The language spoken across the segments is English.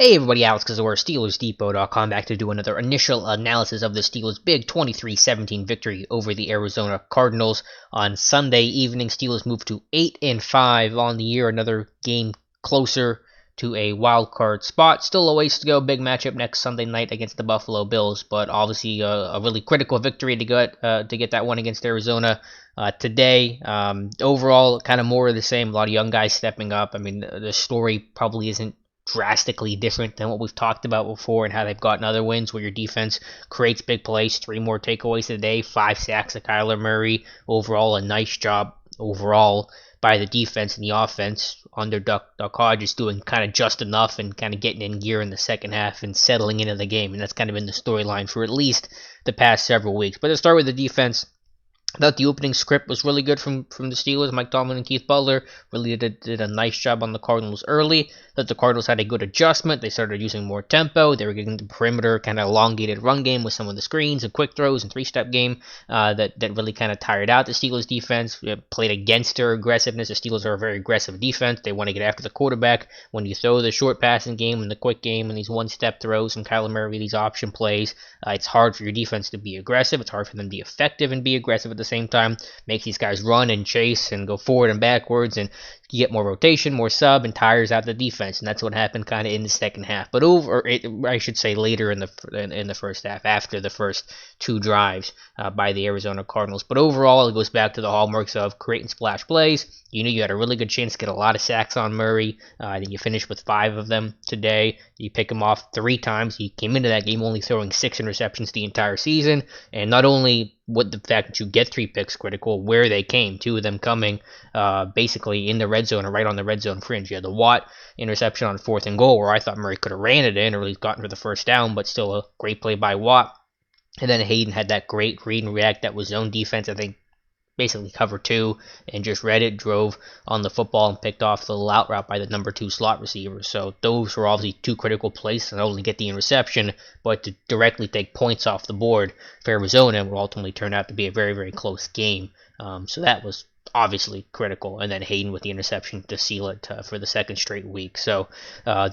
Hey everybody, Alex Kozora, SteelersDepot.com, back to do another initial analysis of the Steelers' big 23-17 victory over the Arizona Cardinals on Sunday evening. Steelers moved to 8-5 on the year, another game closer to a wild card spot. Still a ways to go. Big matchup next Sunday night against the Buffalo Bills, but obviously a really critical victory to get that one against Arizona today. Overall, kind of more of the same. A lot of young guys stepping up. I mean, the story probably isn't drastically different than what we've talked about before and how they've gotten other wins where your defense creates big plays. 3 more takeaways today, 5 sacks of Kyler Murray. Overall, a nice job overall by the defense and the offense under Duck Hodges doing kind of just enough and kind of getting in gear in the second half and settling into the game. And that's kind of been the storyline for at least the past several weeks. But to start with the defense, I thought the opening script was really good from the Steelers. Mike Tomlin and Keith Butler really did a nice job on the Cardinals early. That the Cardinals had a good adjustment. They started using more tempo. They were getting the perimeter kind of elongated run game with some of the screens and quick throws and 3-step game that really kind of tired out the Steelers defense. It played against their aggressiveness. The Steelers are a very aggressive defense. They want to get after the quarterback. When you throw the short passing game and the quick game and these one-step throws and Kyler Murray, these option plays, it's hard for your defense to be aggressive. It's hard for them to be effective and be aggressive at the same time. Make these guys run and chase and go forward and backwards, and you get more rotation, more sub, and tires out the defense. And that's what happened kind of in the second half. But I should say later in the first half, after the first 2 drives by the Arizona Cardinals. But overall, it goes back to the hallmarks of creating splash plays. You knew you had a really good chance to get a lot of sacks on Murray. Then you finished with 5 of them today. You pick him off 3 times. He came into that game only throwing 6 interceptions the entire season. And not only what the fact that you get 3 picks critical, where they came, 2 of them coming basically in the red zone or right on the red zone fringe. You had the Watt interception on 4th and goal where I thought Murray could have ran it in or at least gotten for the first down, but still a great play by Watt. And then Hayden had that great read and react that was zone defense. I think basically cover 2 and just read it, drove on the football and picked off the little out route by the number 2 slot receiver. So those were obviously 2 critical plays to not only get the interception, but to directly take points off the board for Arizona and would ultimately turn out to be a very, very close game. So that was obviously critical. And then Hayden with the interception to seal it for the second straight week. So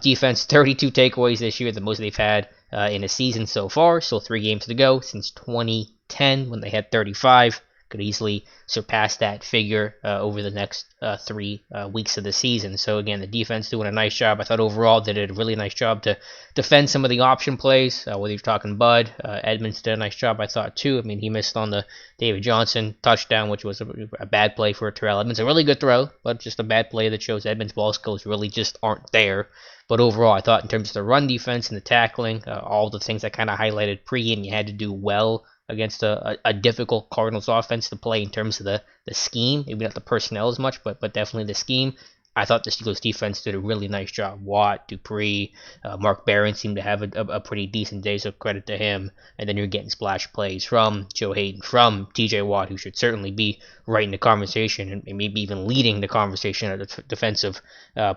defense, 32 takeaways this year, the most they've had in a season so far. Still 3 games to go since 2010 when they had 35. Could easily surpass that figure over the next 3 weeks of the season. So again, the defense doing a nice job. I thought overall they did a really nice job to defend some of the option plays. Whether you're talking Bud, Edmonds did a nice job, I thought too. I mean, he missed on the David Johnson touchdown, which was a bad play for Terrell Edmonds. A really good throw, but just a bad play that shows Edmonds' ball skills really just aren't there. But overall, I thought in terms of the run defense and the tackling, all the things I kind of highlighted and you had to do well against a difficult Cardinals offense to play in terms of the scheme, maybe not the personnel as much, but definitely the scheme. I thought the Steelers defense did a really nice job. Watt, Dupree, Mark Barron seemed to have a pretty decent day, so credit to him. And then you're getting splash plays from Joe Hayden, from TJ Watt, who should certainly be right in the conversation and maybe even leading the conversation as a defensive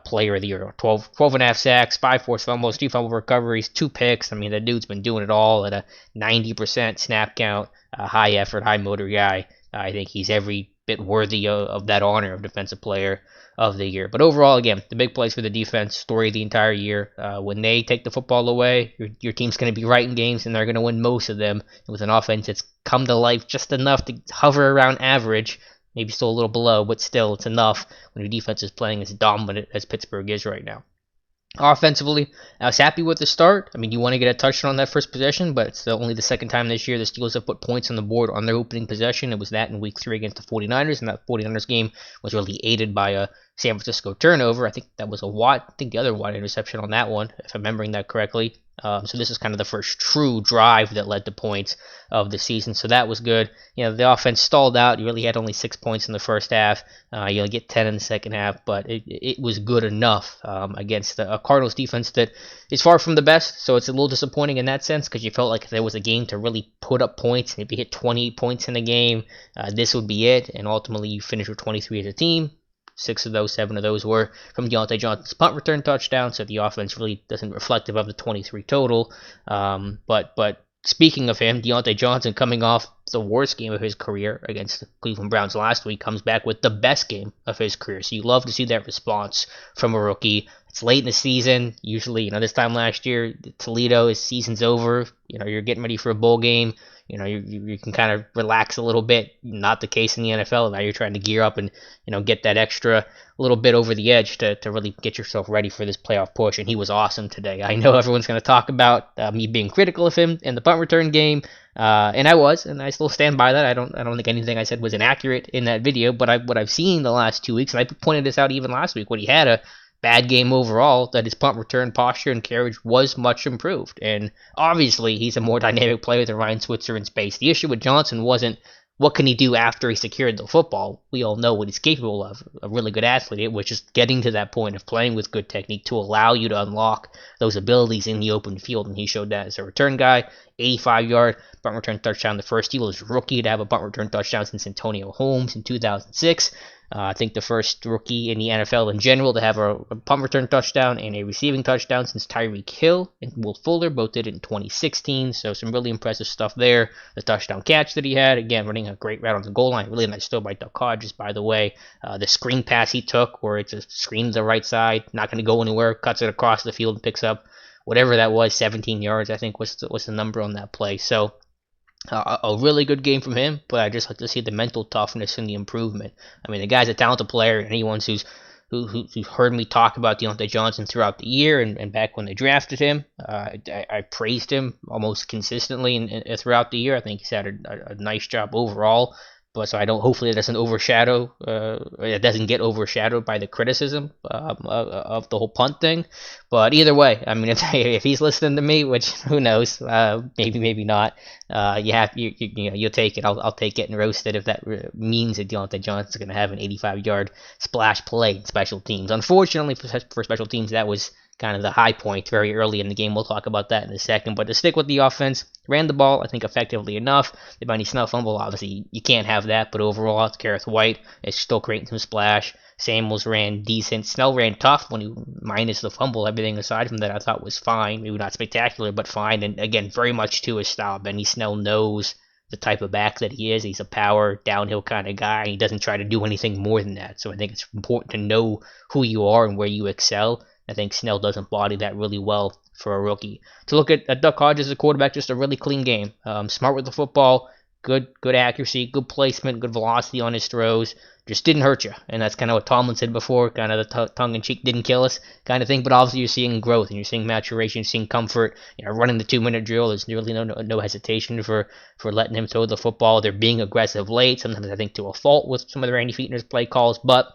player of the year. 12.5 sacks, 5 forced fumbles, 3 fumble recoveries, 2 picks. I mean, that dude's been doing it all at a 90% snap count, high effort, high motor guy. I think he's every bit worthy of that honor of defensive player of the year. But overall, again, the big plays for the defense, story of the entire year. When they take the football away, your team's going to be right in games, and they're going to win most of them with an offense that's come to life just enough to hover around average, maybe still a little below, but still it's enough when your defense is playing as dominant as Pittsburgh is right now. Offensively, I was happy with the start. I mean, you want to get a touchdown on that first possession, but it's only the second time this year the Steelers have put points on the board on their opening possession. It was that in Week 3 against the 49ers, and that 49ers game was really aided by a San Francisco turnover. I think that was a Watt. I think the other Watt interception on that one, if I'm remembering that correctly. So this is kind of the first true drive that led to points of the season. So that was good. You know, the offense stalled out. You really had only 6 points in the first half. You only get 10 in the second half, but it was good enough against a Cardinals defense that is far from the best. So it's a little disappointing in that sense because you felt like if there was a game to really put up points, and if you hit 28 points in a game, this would be it. And ultimately you finish with 23 as a team. 7 of those were from Deontay Johnson's punt return touchdown, so the offense really doesn't reflect above the 23 total. But speaking of him, Deontay Johnson coming off the worst game of his career against the Cleveland Browns last week comes back with the best game of his career. So you love to see that response from a rookie. It's late in the season. Usually, this time last year, Toledo, his season's over. You're getting ready for a bowl game. You can kind of relax a little bit. Not the case in the NFL. Now you're trying to gear up and get that extra little bit over the edge to really get yourself ready for this playoff push. And he was awesome today. I know everyone's going to talk about me being critical of him in the punt return game, and I was, and I still stand by that. I don't think anything I said was inaccurate in that video. But what I've seen the last 2 weeks, and I pointed this out even last week when he had a bad game overall, that his punt return posture and carriage was much improved. And obviously, he's a more dynamic player than Ryan Switzer in space. The issue with Johnson wasn't what can he do after he secured the football. We all know what he's capable of, a really good athlete, which is getting to that point of playing with good technique to allow you to unlock those abilities in the open field. And he showed that as a return guy. 85-yard punt return touchdown. The first Steelers rookie to have a punt return touchdown since Antonio Holmes in 2006. I think the first rookie in the NFL in general to have a punt return touchdown and a receiving touchdown since Tyreek Hill and Will Fuller both did it in 2016. So some really impressive stuff there. The touchdown catch that he had, again, running a great route on the goal line. Really nice throw by Duck Hodges, by the way. The screen pass he took, where it's a screen to the right side, not going to go anywhere, cuts it across the field and picks up whatever that was, 17 yards, I think was the number on that play. So a really good game from him, but I just like to see the mental toughness and the improvement. I mean, the guy's a talented player, and anyone who's heard me talk about Deontay Johnson throughout the year and back when they drafted him, I praised him almost consistently and throughout the year. I think he's had a nice job overall. But so hopefully it doesn't get overshadowed by the criticism of the whole punt thing. But either way, I mean, if he's listening to me, which who knows, maybe not, you'll take it. I'll take it and roast it if that means that Deontay Johnson's going to have an 85-yard splash play in special teams. Unfortunately for special teams, that was kind of the high point very early in the game. We'll talk about that in a second. But to stick with the offense, ran the ball, I think, effectively enough. The Bunny Snell fumble, obviously, you can't have that. But overall, it's Gareth White. It's still creating some splash. Samuels ran decent. Snell ran tough when he minus the fumble. Everything aside from that, I thought was fine. Maybe not spectacular, but fine. And again, very much to his style. Benny Snell knows the type of back that he is. He's a power, downhill kind of guy. And he doesn't try to do anything more than that. So I think it's important to know who you are and where you excel. I think Snell does embody that really well for a rookie. To look at Duck Hodges as a quarterback, just a really clean game. Smart with the football, good accuracy, good placement, good velocity on his throws. Just didn't hurt you. And that's kind of what Tomlin said before, kind of the tongue-in-cheek didn't kill us kind of thing. But obviously you're seeing growth and you're seeing maturation, you're seeing comfort. Running the 2-minute drill, there's really no hesitation for letting him throw the football. They're being aggressive late, sometimes I think to a fault with some of the Randy Fichtner's play calls, but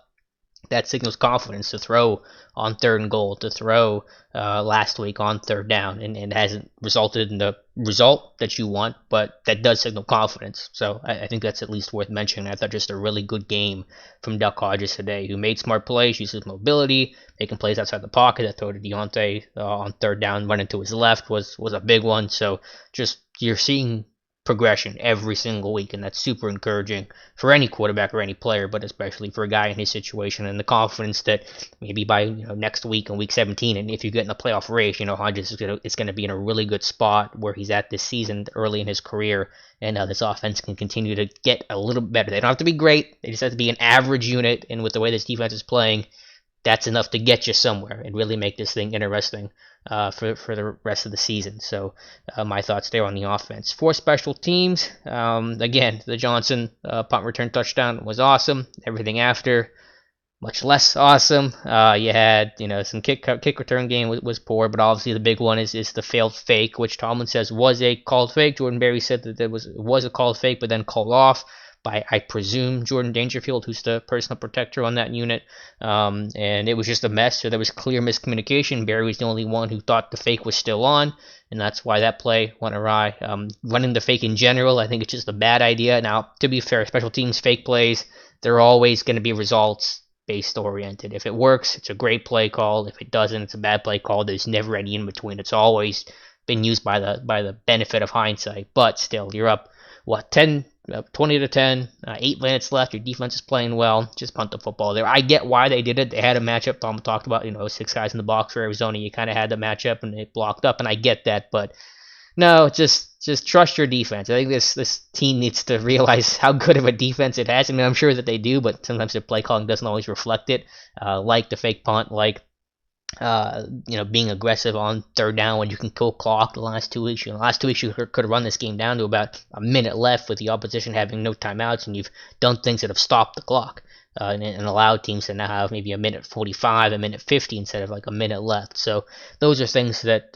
that signals confidence to throw on 3rd and goal, to throw last week on 3rd down, and hasn't resulted in the result that you want, but that does signal confidence. So I think that's at least worth mentioning. I thought just a really good game from Duck Hodges today, who made smart plays, used his mobility, making plays outside the pocket. That throw to Deontay on 3rd down, running to his left was a big one. So just you're seeing progression every single week, and that's super encouraging for any quarterback or any player, but especially for a guy in his situation, and the confidence that maybe by next week in week 17, and if you get in the playoff race, Hodges is going to be in a really good spot where he's at this season early in his career, and this offense can continue to get a little bit better. They don't have to be great, they just have to be an average unit, and with the way this defense is playing, that's enough to get you somewhere and really make this thing interesting for the rest of the season. So my thoughts there on the offense. For special teams, again, the Johnson punt return touchdown was awesome. Everything after, much less awesome. You had some kick return game was poor, but obviously the big one is the failed fake, which Tomlin says was a called fake. Jordan Berry said that it was a called fake, but then called off by, I presume, Jordan Dangerfield, who's the personal protector on that unit. And it was just a mess, so there was clear miscommunication. Barry was the only one who thought the fake was still on, and that's why that play went awry. Running the fake in general, I think it's just a bad idea. Now, to be fair, special teams fake plays, they're always going to be results-based oriented. If it works, it's a great play call. If it doesn't, it's a bad play call. There's never any in between. It's always been used by the benefit of hindsight. But still, you're up, 20-10, 8 minutes left. Your defense is playing well. Just punt the football there. I get why they did it. They had a matchup. Tom talked about, 6 guys in the box for Arizona. You kind of had the matchup and it blocked up, and I get that. But no, just trust your defense. I think this team needs to realize how good of a defense it has. I mean, I'm sure that they do, but sometimes their play calling doesn't always reflect it. Like the fake punt, like being aggressive on third down when you can kill clock. The last 2 weeks, you could have run this game down to about a minute left with the opposition having no timeouts, and you've done things that have stopped the clock and allowed teams to now have maybe a minute 45, a minute 50 instead of like a minute left. So those are things that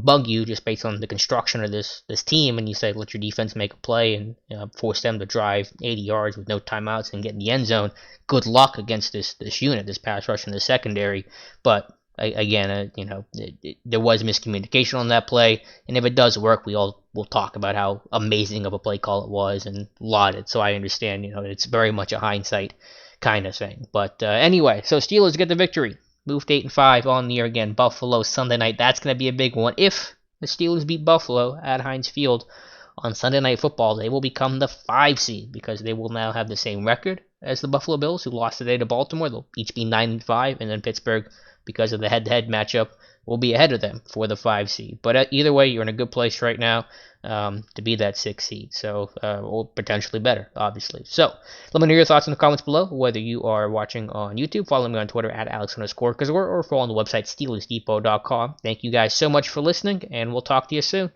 bug you just based on the construction of this team, and you say let your defense make a play and force them to drive 80 yards with no timeouts and get in the end zone. Good luck against this unit, this pass rush in the secondary, but again, there was miscommunication on that play, and if it does work, we'll talk about how amazing of a play call it was and laud it. So I understand, it's very much a hindsight kind of thing. But anyway, so Steelers get the victory, move to 8-5 on the year again. Buffalo Sunday night, that's going to be a big one. If the Steelers beat Buffalo at Heinz Field on Sunday Night Football, they will become the 5 seed because they will now have the same record as the Buffalo Bills, who lost today to Baltimore. They'll each be 9-5, and then Pittsburgh, because of the head-to-head matchup, will be ahead of them for the 5 seed. But either way, you're in a good place right now to be that 6 seed. So, or potentially better, obviously. So, let me know your thoughts in the comments below. Whether you are watching on YouTube, follow me on Twitter at Alex_Kozora, or follow on the website SteelersDepot.com. Thank you guys so much for listening, and we'll talk to you soon.